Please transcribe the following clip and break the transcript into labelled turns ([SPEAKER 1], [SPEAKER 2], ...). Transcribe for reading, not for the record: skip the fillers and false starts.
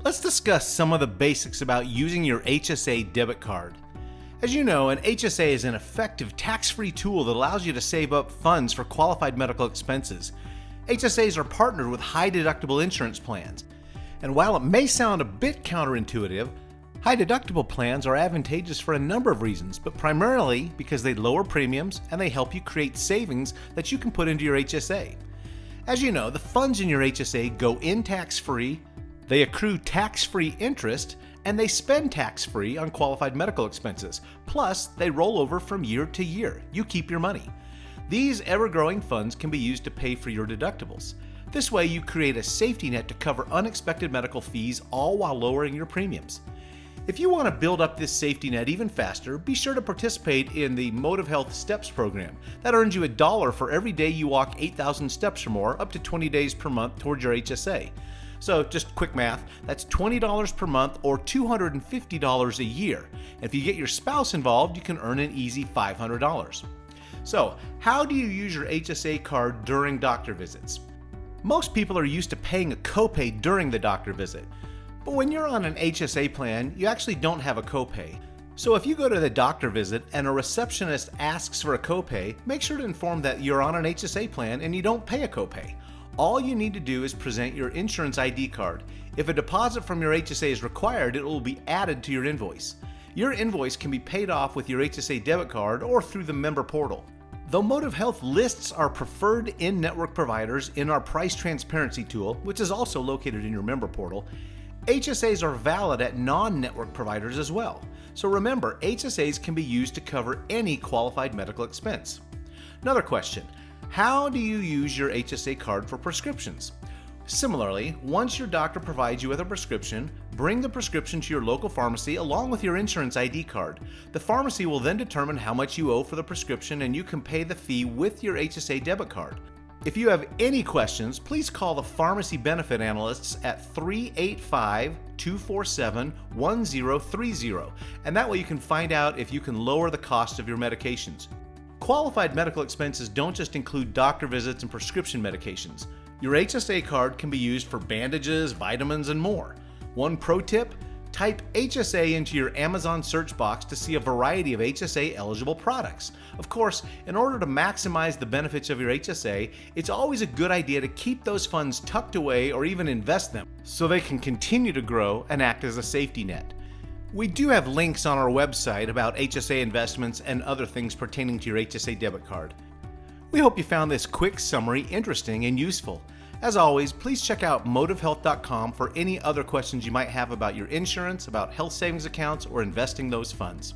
[SPEAKER 1] Let's discuss some of the basics about using your HSA debit card. As you know, an HSA is an effective tax-free tool that allows you to save up funds for qualified medical expenses. HSAs are partnered with high-deductible insurance plans. And while it may sound a bit counterintuitive, high-deductible plans are advantageous for a number of reasons, but primarily because they lower premiums and they help you create savings that you can put into your HSA. As you know, the funds in your HSA go in tax-free, they accrue tax-free interest, and they spend tax-free on qualified medical expenses. Plus, they roll over from year to year. You keep your money. These ever-growing funds can be used to pay for your deductibles. This way, you create a safety net to cover unexpected medical fees, all while lowering your premiums. If you want to build up this safety net even faster, be sure to participate in the MotivHealth Steps program. That earns you $1 for every day you walk 8,000 steps or more, up to 20 days per month towards your HSA. So just quick math, that's $20 per month or $250 a year. And if you get your spouse involved, you can earn an easy $500. So how do you use your HSA card during doctor visits? Most people are used to paying a copay during the doctor visit. But when you're on an HSA plan, you actually don't have a copay. So if you go to the doctor visit and a receptionist asks for a copay, make sure to inform that you're on an HSA plan and you don't pay a copay. All you need to do is present your insurance ID card. If a deposit from your HSA is required, it will be added to your invoice. Your invoice can be paid off with your HSA debit card or through the member portal. Though MotivHealth lists our preferred in-network providers in our price transparency tool, which is also located in your member portal, HSAs are valid at non-network providers as well. So remember, HSAs can be used to cover any qualified medical expense. Another question. How do you use your HSA card for prescriptions? Similarly, once your doctor provides you with a prescription, bring the prescription to your local pharmacy along with your insurance ID card. The pharmacy will then determine how much you owe for the prescription and you can pay the fee with your HSA debit card. If you have any questions, please call the pharmacy benefit analysts at 385-247-1030, and that way you can find out if you can lower the cost of your medications. Qualified medical expenses don't just include doctor visits and prescription medications. Your HSA card can be used for bandages, vitamins, and more. One pro tip, type HSA into your Amazon search box to see a variety of HSA eligible products. Of course, in order to maximize the benefits of your HSA, it's always a good idea to keep those funds tucked away or even invest them so they can continue to grow and act as a safety net. We do have links on our website about HSA investments and other things pertaining to your HSA debit card. We hope you found this quick summary interesting and useful. As always, please check out MotivHealth.com for any other questions you might have about your insurance, about health savings accounts, or investing those funds.